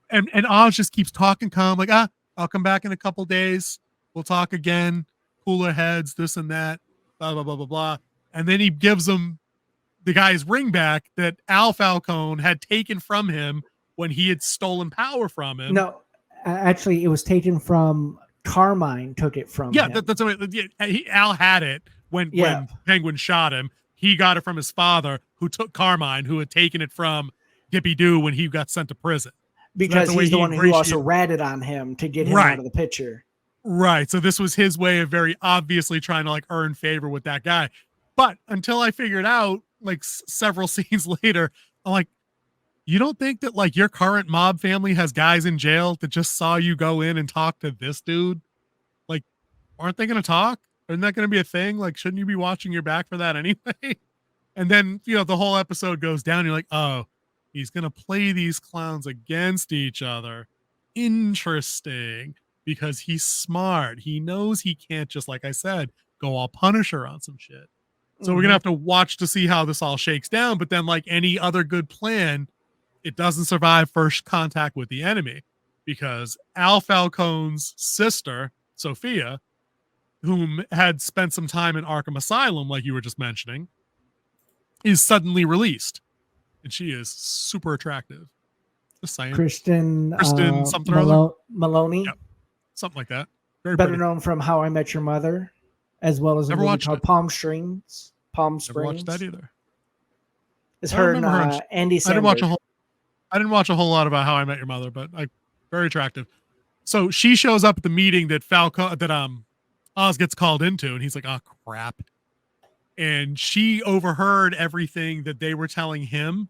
Speaker 1: And Oz just keeps talking calm, like, I'll come back in a couple days. We'll talk again. Cooler heads, this and that, blah, blah, blah, blah, blah. And then he gives him the guy's ring back that Al Falcone had taken from him when he had stolen power from him.
Speaker 2: No, actually, it was taken from Carmine. Took it from him.
Speaker 1: That's Al had it when Penguin shot him. He got it from his father, who took Carmine, who had taken it from Dippy Doo when he got sent to prison.
Speaker 2: Because he's the one who also ratted on him to get him out of the picture.
Speaker 1: Right. So this was his way of very obviously trying to earn favor with that guy. But until I figured out, several scenes later, I'm like, you don't think that your current mob family has guys in jail that just saw you go in and talk to this dude? Aren't they going to talk? Isn't that going to be a thing? Shouldn't you be watching your back for that anyway? And then, the whole episode goes down. You're like, oh, he's going to play these clowns against each other. Interesting. Because he's smart. He knows he can't just, like I said, go all Punisher on some shit. So we're going to have to watch to see how this all shakes down. But then, like any other good plan, it doesn't survive first contact with the enemy, because Al Falcone's sister, Sophia, whom had spent some time in Arkham Asylum, like you were just mentioning, is suddenly released. And she is super attractive. Just saying.
Speaker 2: Kristen
Speaker 1: something or other.
Speaker 2: Maloney.
Speaker 1: Yep. Something like that. Very
Speaker 2: better
Speaker 1: pretty.
Speaker 2: known from How I Met Your Mother, as well as a movie called Palm Springs.
Speaker 1: Never watched that either.
Speaker 2: It's her and Andy Samberg.
Speaker 1: I didn't watch a whole lot about How I Met Your Mother, but very attractive. So she shows up at the meeting that Oz gets called into, and he's like, oh crap. And she overheard everything that they were telling him.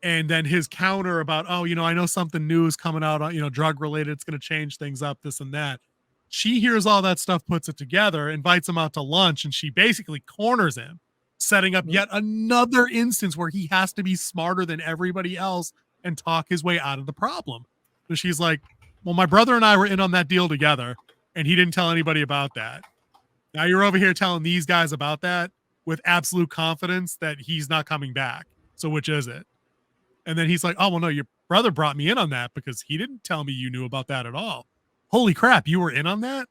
Speaker 1: And then his counter about, oh, I know something new is coming out, drug related. It's going to change things up, this and that. She hears all that stuff, puts it together, invites him out to lunch, and she basically corners him, setting up yet another instance where he has to be smarter than everybody else and talk his way out of the problem. So she's like, well, my brother and I were in on that deal together, and he didn't tell anybody about that. Now you're over here telling these guys about that with absolute confidence that he's not coming back. So which is it? And then he's like, oh, well, no, your brother brought me in on that because he didn't tell me you knew about that at all. Holy crap, you were in on that?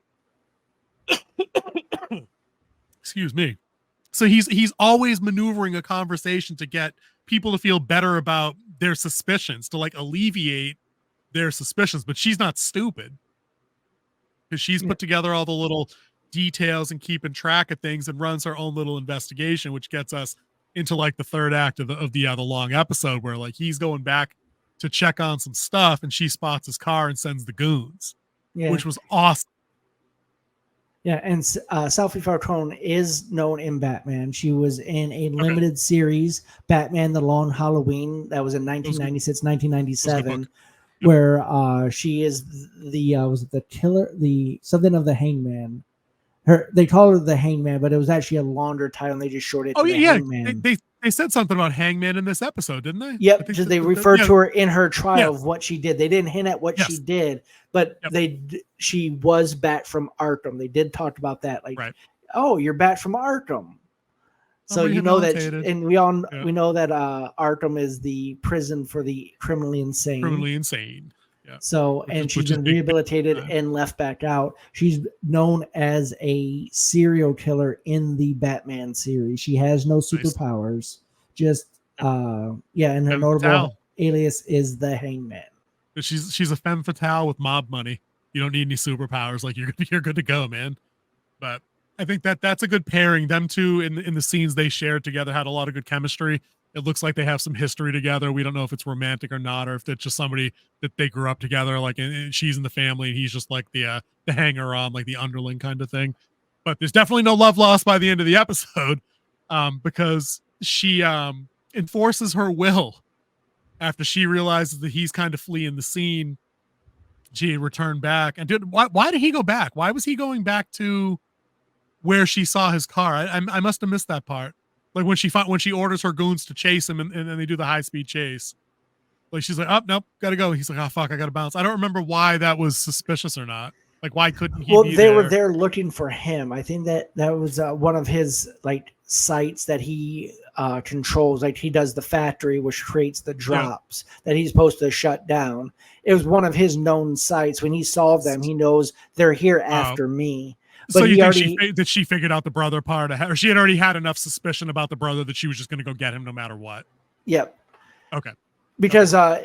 Speaker 1: Excuse me. So he's always maneuvering a conversation to get people to feel better about their suspicions, to like alleviate their suspicions. But she's not stupid, because she's put together all the little details and keeping track of things and runs her own little investigation, which gets us into like the third act of the long episode, where like he's going back to check on some stuff and she spots his car and sends the goons, which was awesome.
Speaker 2: Yeah, and Sophie Falcone is known in Batman. She was in a limited series, Batman the Long Halloween, that was in 1996, 1997, where she is the killer, something of the Hangman. They call her the Hangman, but it was actually a longer title, and they just shorted it to the Hangman.
Speaker 1: They said something about Hangman in this episode, didn't they?
Speaker 2: Yep, they referred to her in her trial of what she did. They didn't hint at what she did, but she was back from Arkham. They did talk about that, like, oh, you're back from Arkham. So you know that, and we know that Arkham is the prison for the criminally insane. Yeah. So, and she's been rehabilitated and left back out. She's known as a serial killer in the Batman series. She has no superpowers, just and her notable alias is the Hangman.
Speaker 1: She's a femme fatale with mob money. You don't need any superpowers. Like you're good to go, man. But I think that's a good pairing. Them two in the scenes they shared together had a lot of good chemistry. It looks like they have some history together. We don't know if it's romantic or not, or if it's just somebody that they grew up together. Like, and she's in the family, and he's just like the hanger on, like the underling kind of thing. But there's definitely no love lost by the end of the episode, because she enforces her will after she realizes that he's kind of fleeing the scene. She returned back, and why did he go back? Why was he going back to where she saw his car? I must have missed that part. Like when she orders her goons to chase him, and then they do the high speed chase. Like she's like, oh nope, gotta go. He's like, oh fuck, I gotta bounce. I don't remember why that was suspicious or not. Like why couldn't he? Well,
Speaker 2: they were there looking for him. I think that was one of his like sites that he controls. Like he does the factory which creates the drops that he's supposed to shut down. It was one of his known sites. When he solved them, he knows they're here after me.
Speaker 1: But so you think she figured out the brother part, or she had already had enough suspicion about the brother that she was just going to go get him no matter what?
Speaker 2: Yep.
Speaker 1: Okay.
Speaker 2: Because they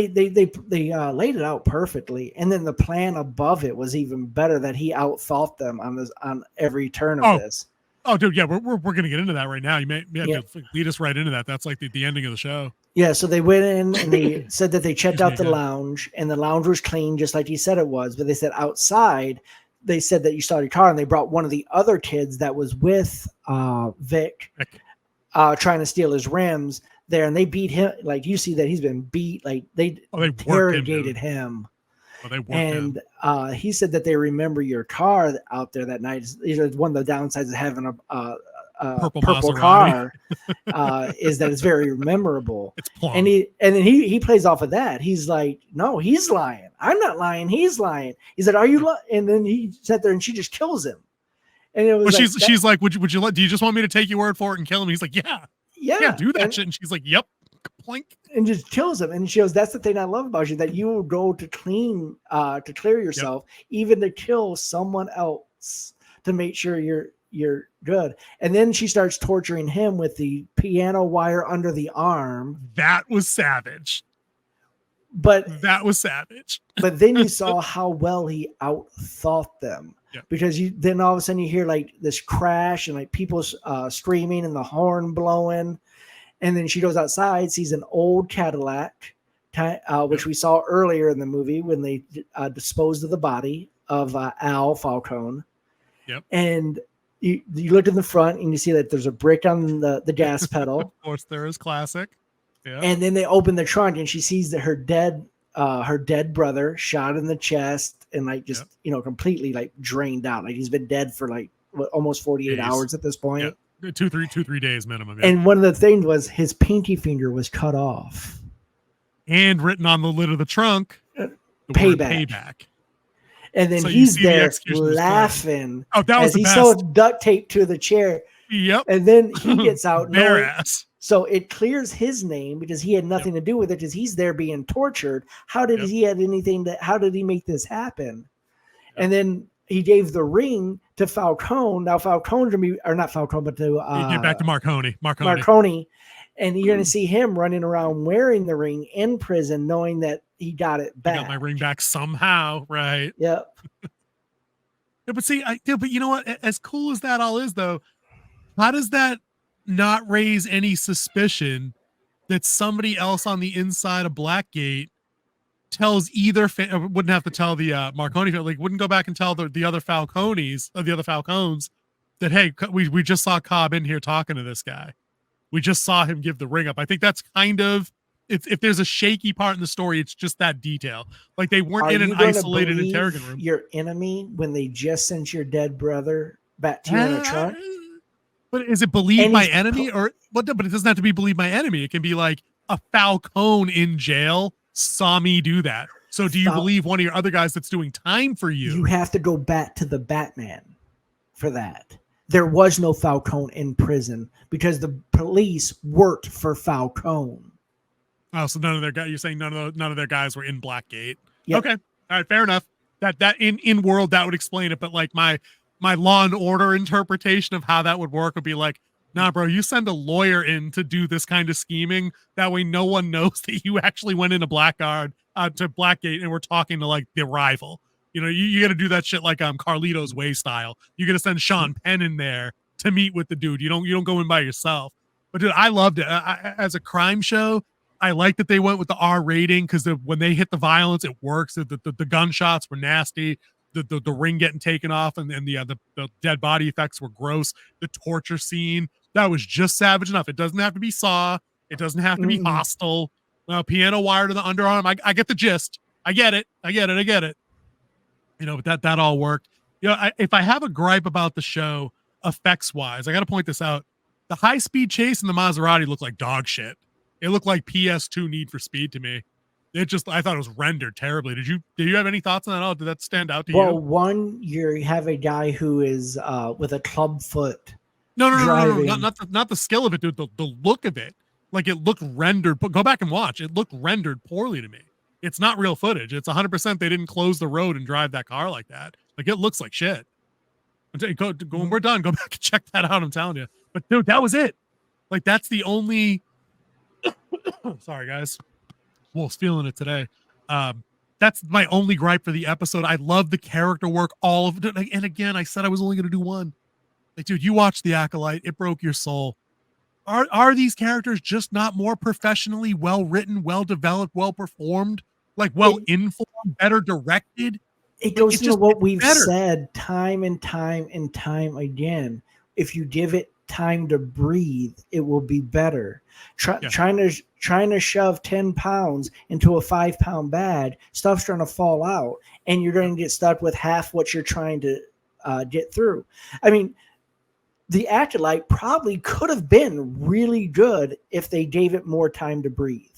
Speaker 2: laid it out perfectly, and then the plan above it was even better. That he outthought them on every turn of this.
Speaker 1: Oh, dude, yeah, we're going to get into that right now. You may have to lead us right into that. That's like the ending of the show. Yeah,
Speaker 2: so they went in and they said that they checked out the lounge, and the lounge was clean just like he said it was. But they said outside, they said that you saw your car, and they brought one of the other kids that was with Vic trying to steal his rims there, and they beat him. Like you see that he's been beat. Like they interrogated him.
Speaker 1: Oh, they worked him.
Speaker 2: And he said that they remember your car out there that night. One of the downsides of having purple car is that it's very memorable.
Speaker 1: It's plum.
Speaker 2: And then he plays off of that. He's like, no, he's lying. I'm not lying. He's lying. He said, are you and then he sat there and she just kills him. And it was
Speaker 1: she's like, would you do you just want me to take your word for it and kill him? He's like, yeah, do that shit. And she's like, yep. Plink.
Speaker 2: And just kills him. And she goes, that's the thing I love about you, that you will go to clear yourself, even to kill someone else to make sure you're good. And then she starts torturing him with the piano wire under the arm.
Speaker 1: That was savage.
Speaker 2: But then you saw how well he outthought them. Because then all of a sudden you hear like this crash and like people screaming and the horn blowing. And then she goes outside, sees an old Cadillac, which we saw earlier in the movie when they disposed of the body of Al Falcone.
Speaker 1: Yep.
Speaker 2: And you look in the front and you see that there's a brick on the gas pedal.
Speaker 1: Of course, there is classic. Yeah.
Speaker 2: And then they open the trunk and she sees that her dead brother shot in the chest and like just completely like drained out. Like he's been dead for like almost 48 hours at this point.
Speaker 1: Yeah. 2-3 days minimum.
Speaker 2: And one of the things was his pinky finger was cut off.
Speaker 1: And written on the lid of the trunk,
Speaker 2: payback. And then
Speaker 1: so
Speaker 2: he's there laughing.
Speaker 1: Oh, that was
Speaker 2: as he's so duct taped to the chair.
Speaker 1: Yep.
Speaker 2: And then he gets out.
Speaker 1: Bare ass.
Speaker 2: So it clears his name because he had nothing to do with it because he's there being tortured. How did he have anything how did he make this happen? And then he gave the ring to Falcone. Now Falcone's gonna be, or not Falcone, but to
Speaker 1: get back to Marconi.
Speaker 2: And you're going to see him running around wearing the ring in prison, knowing that he got it back.
Speaker 1: I got my ring back somehow, right?
Speaker 2: Yep.
Speaker 1: But see, but you know what? As cool as that all is, though, how does that not raise any suspicion that somebody else on the inside of Blackgate tells either wouldn't have to tell the Marconi, like wouldn't go back and tell the other Falcones or the other Falcones that, hey, we just saw Cobb in here talking to this guy. We just saw him give the ring up. I think that's kind of, if there's a shaky part in the story, it's just that detail. Like they weren't in an isolated interrogation room.
Speaker 2: Your enemy when they just sent your dead brother back to you in a truck.
Speaker 1: But is it believe my enemy or what? But it doesn't have to be believe my enemy. It can be like a Falcone in jail saw me do that. So do you believe one of your other guys that's doing time for you?
Speaker 2: You have to go back to the Batman for that. There was no Falcone in prison because the police worked for Falcone.
Speaker 1: Oh, so none of their guys. You're saying none of their guys were in Blackgate.
Speaker 2: Yep.
Speaker 1: Okay, all right, fair enough. That in world that would explain it. But like my Law and Order interpretation of how that would work would be like, nah, bro, you send a lawyer in to do this kind of scheming. That way, no one knows that you actually went into Blackgate and we're talking to like the rival. You know, you got to do that shit like Carlito's Way style. You got to send Sean Penn in there to meet with the dude. You don't go in by yourself. But dude, I loved it as a crime show. I like that they went with the R rating because when they hit the violence, it works. The gunshots were nasty. The ring getting taken off and the dead body effects were gross. The torture scene, that was just savage enough. It doesn't have to be Saw. It doesn't have to be hostile. Piano wire to the underarm. I get the gist. I get it. You know, but that all worked. You know, if I have a gripe about the show effects wise, I got to point this out. The high speed chase in the Maserati looked like dog shit. It looked like PS2 Need for Speed to me. I thought it was rendered terribly. Did you have any thoughts on that at all? Did that stand out to you?
Speaker 2: Well, one, you have a guy who is with a club foot.
Speaker 1: No, not the skill of it, dude. The look of it, like it looked rendered. Go back and watch. It looked rendered poorly to me. It's not real footage. It's 100% they didn't close the road and drive that car like that. Like it looks like shit. When we're done, go back and check that out. I'm telling you. But dude, that was it. Like that's the only. Sorry, guys. Wolf's feeling it today. That's my only gripe for the episode. I love the character work, all of it. And again, I said I was only going to do one. Like, dude, you watched The Acolyte. It broke your soul. Are these characters just not more professionally well written, well developed, well performed, like well informed, better directed?
Speaker 2: It goes into what we've said time and time and time again. If you give it time to breathe, it will be better. Trying to shove 10 pounds into a 5-pound bag, stuff's trying to fall out, and you're going to get stuck with half what you're trying to get through. I mean, The Acolyte probably could have been really good if they gave it more time to breathe.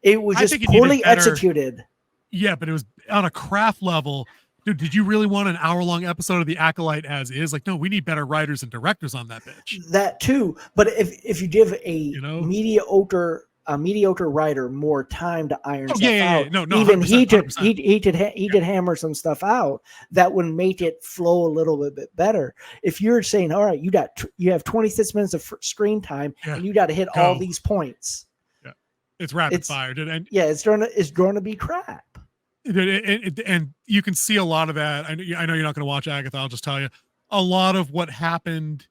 Speaker 2: It was just poorly executed.
Speaker 1: Yeah, but it was on a craft level. Dude, did you really want an hour-long episode of The Acolyte as is? Like, no, we need better writers and directors on that bitch.
Speaker 2: That too. But if you give a mediocre writer more time to iron stuff out,
Speaker 1: no,
Speaker 2: even he could hammer some stuff out that would make it flow a little bit better. If you're saying, all right, you have 26 minutes of screen time and you got to hit all these points.
Speaker 1: Yeah, it's rapid fire, and
Speaker 2: it's going to be crap.
Speaker 1: And you can see a lot of that. I know you're not going to watch Agatha. I'll just tell you, a lot of what happened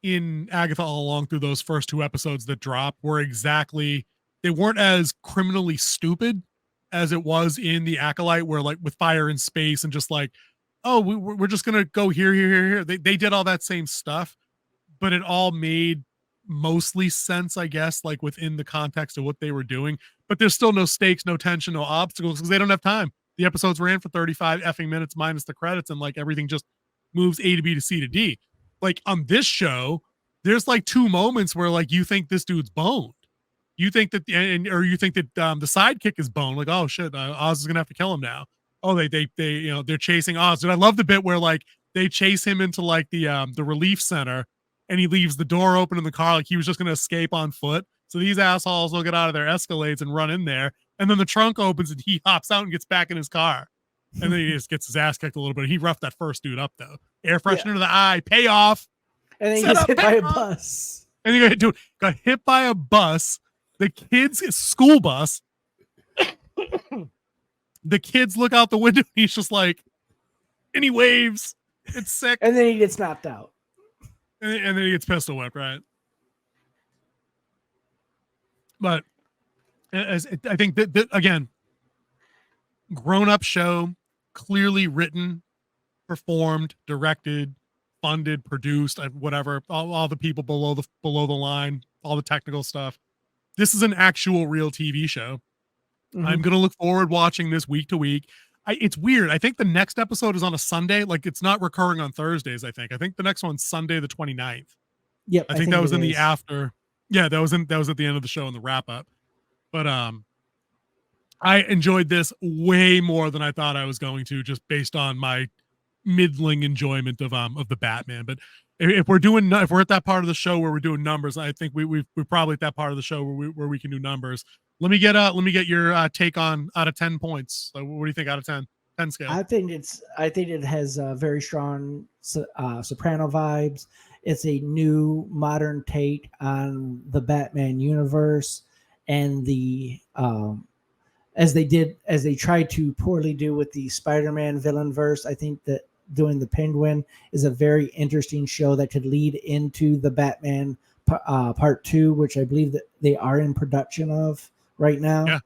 Speaker 1: in Agatha all along through those first 2 episodes that dropped were they weren't as criminally stupid as it was in The Acolyte, where like with fire in space and just like, oh, we're just going to go here. They did all that same stuff, but it all made mostly sense, I guess, like within the context of what they were doing. But there's still no stakes, no tension, no obstacles because they don't have time. The episodes ran for 35 effing minutes minus the credits, and like everything just moves A to B to C to D. Like on this show, there's like 2 moments where like you think this dude's boned. You think that, or you think that the sidekick is boned. Like, oh shit, Oz is gonna have to kill him now. Oh, they're chasing Oz. And I love the bit where like they chase him into like the relief center, and he leaves the door open in the car like he was just gonna escape on foot. So these assholes will get out of their Escalades and run in there. And then the trunk opens and he hops out and gets back in his car. And then he just gets his ass kicked a little bit. He roughed that first dude up though. Air freshener to the eye, payoff.
Speaker 2: And then he gets hit by a bus.
Speaker 1: And he got hit by a bus. The kids' school bus. The kids look out the window. He's just like, and he waves. It's sick.
Speaker 2: And then he gets knocked out.
Speaker 1: And then he gets pistol whipped, right? But I think that again, grown-up show, clearly written, performed, directed, funded, produced, whatever, all the people below the line, all the technical stuff. This is an actual real TV show. Mm-hmm. I'm going to look forward watching this week to week. It's weird. I think the next episode is on a Sunday. Like it's not recurring on Thursdays. I think the next one's Sunday, the 29th.
Speaker 2: Yep.
Speaker 1: I think that was in the after. Yeah, that was at the end of the show in the wrap up. But I enjoyed this way more than I thought I was going to, just based on my middling enjoyment of the Batman. But if we're at that part of the show where we're doing numbers, I think we're probably at that part of the show where we can do numbers. Let me get your take on out of 10 points. So what do you think out of 10 scale?
Speaker 2: I think it has very strong Soprano vibes. It's a new modern take on the Batman universe, and the as they tried to poorly do with the Spider-Man villain verse. I think that doing the Penguin is a very interesting show that could lead into the Batman part 2, which I believe that they are in production of right now.
Speaker 1: Yeah,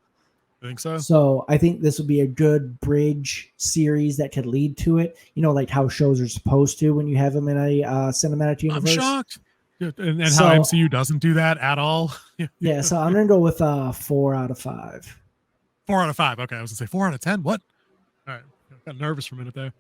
Speaker 1: I think so.
Speaker 2: So I think this would be a good bridge series that could lead to it. You know, like how shows are supposed to when you have them in a cinematic universe.
Speaker 1: I'm shocked. And how MCU doesn't do that at all.
Speaker 2: Yeah, so I'm going to go with 4 out of 5.
Speaker 1: 4 out of 5. Okay, I was going to say 4 out of 10. What? All right. Got nervous for a minute there.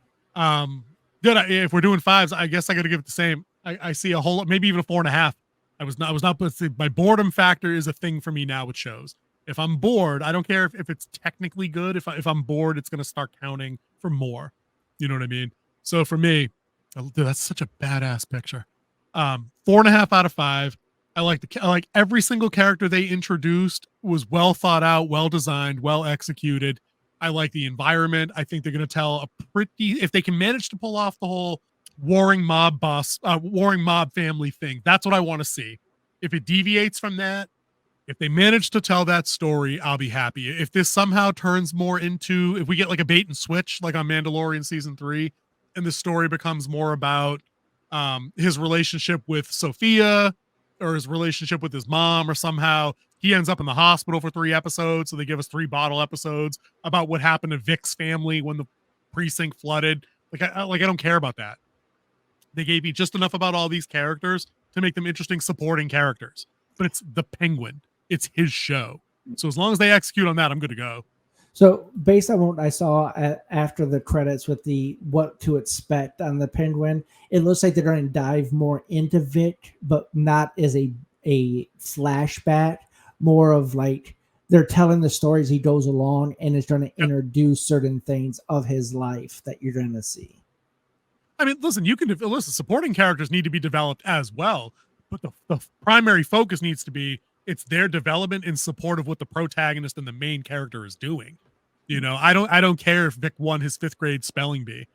Speaker 1: Good. If we're doing 5s, I guess I got to give it the same. I see a whole, maybe even a 4.5. I was not, my boredom factor is a thing for me now with shows. If I'm bored, I don't care if it's technically good. If I'm bored, it's going to start counting for more. You know what I mean? So for me, dude, that's such a badass picture. 4.5 out of 5. I like every single character they introduced was well thought out, well designed, well executed. I like the environment. I think they're going to tell if they can manage to pull off the whole warring mob family thing. That's what I want to see. If it deviates from that, if they manage to tell that story, I'll be happy. If this somehow turns more into, if we get like a bait and switch, like on Mandalorian season 3, and the story becomes more about his relationship with Sophia or his relationship with his mom, or somehow he ends up in the hospital for 3 episodes. So they give us 3 bottle episodes about what happened to Vic's family when the precinct flooded. I don't care about that. They gave me just enough about all these characters to make them interesting supporting characters, but it's the Penguin. It's his show. So as long as they execute on that, I'm good to go.
Speaker 2: So based on what I saw after the credits with the what to expect on the Penguin, it looks like they're going to dive more into Vic, but not as a flashback, more of like they're telling the stories he goes along, and it's going to introduce certain things of his life that you're going to see.
Speaker 1: I mean, listen, supporting characters need to be developed as well, but the primary focus needs to be it's their development in support of what the protagonist and the main character is doing. You know, I don't care if Vic won his 5th grade spelling bee,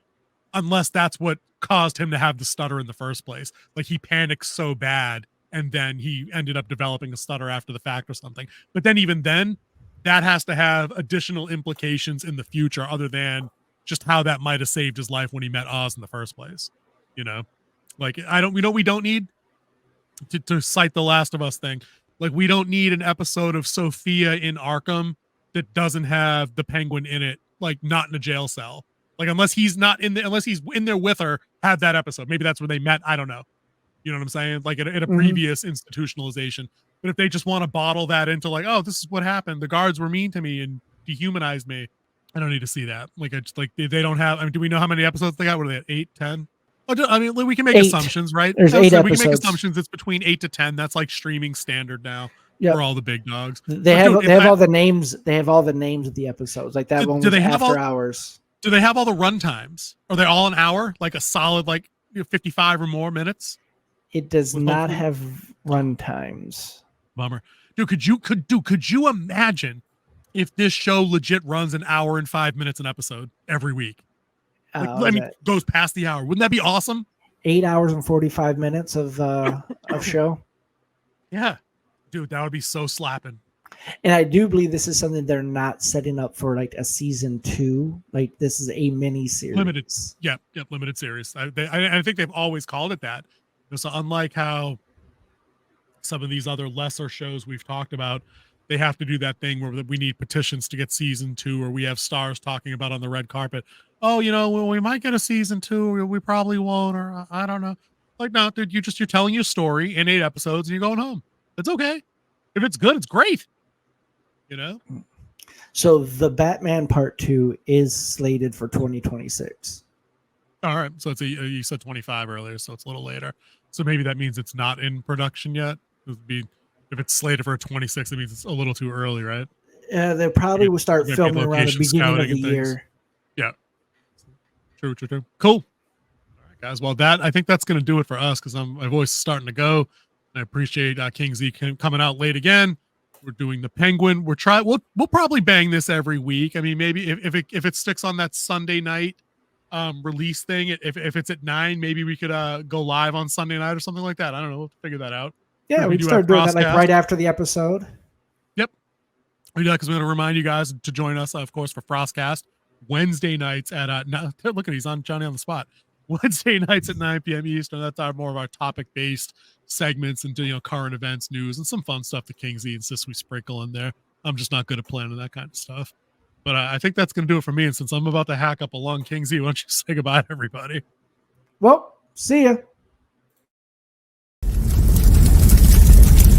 Speaker 1: unless that's what caused him to have the stutter in the first place. Like he panicked so bad and then he ended up developing a stutter after the fact or something. But then even then, that has to have additional implications in the future other than just how that might have saved his life when he met Oz in the first place. You know, like we don't need to cite the Last of Us thing. Like we don't need an episode of Sophia in Arkham that doesn't have the Penguin in it, like not in a jail cell. Like unless he's in there with her, have that episode. Maybe that's where they met. I don't know. You know what I'm saying? Like in a previous institutionalization. But if they just want to bottle that into like, oh, this is what happened. The guards were mean to me and dehumanized me. I don't need to see that. Like I just like they don't have. I mean, do we know how many episodes they got? What are they at? 8, 10? I mean, we can make 8 assumptions, right?
Speaker 2: There's 8 episodes. We can make
Speaker 1: assumptions. It's between 8 to 10. That's like streaming standard now for all the big dogs.
Speaker 2: They have all the names. They have all the names of the episodes. Like that one was After Hours.
Speaker 1: Do they have all the run times? Are they all an hour? Like a solid 55 or more minutes?
Speaker 2: It does not have run times.
Speaker 1: Bummer. Dude, could you imagine if this show legit runs an hour and 5 minutes an episode every week? Goes past the hour. Wouldn't that be awesome?
Speaker 2: 8 hours and 45 minutes of show.
Speaker 1: Yeah. Dude, that would be so slapping.
Speaker 2: And I do believe this is something they're not setting up for like a season 2. Like this is a mini series.
Speaker 1: Limited. Yep. Limited series. I think they've always called it that. So unlike how some of these other lesser shows we've talked about, they have to do that thing where we need petitions to get season 2, or we have stars talking about on the red carpet. Oh, we might get a season 2, or we probably won't, or I don't know. Like, no, dude, you're telling your story in 8 episodes and you're going home. It's okay. If it's good, it's great.
Speaker 2: So the Batman Part 2 is slated for 2026.
Speaker 1: All right. So you said 25 earlier, so it's a little later. So maybe that means it's not in production yet. If it's slated for 26, it means it's a little too early, right?
Speaker 2: They probably will start filming around the beginning of the year.
Speaker 1: Yeah. True. Cool. All right, guys. Well, I think that's going to do it for us because my voice is starting to go. I appreciate King Z coming out late again. We're doing the Penguin. We'll probably bang this every week. I mean, maybe if it sticks on that Sunday night release thing, if it's at 9, maybe we could go live on Sunday night or something like that. I don't know. We'll figure that out.
Speaker 2: Yeah, we can start doing that like right after the episode.
Speaker 1: Yep. We do that because we're going to remind you guys to join us, of course, for Frostcast Wednesday nights at look at he's on Johnny on the spot. Wednesday nights at 9 p.m. Eastern. That's more of our topic-based segments and current events, news, and some fun stuff that King Z insists we sprinkle in there. I'm just not good at planning that kind of stuff. But I think that's going to do it for me. And since I'm about to hack up a lung, King Z, why don't you say goodbye to everybody?
Speaker 2: Well, see ya.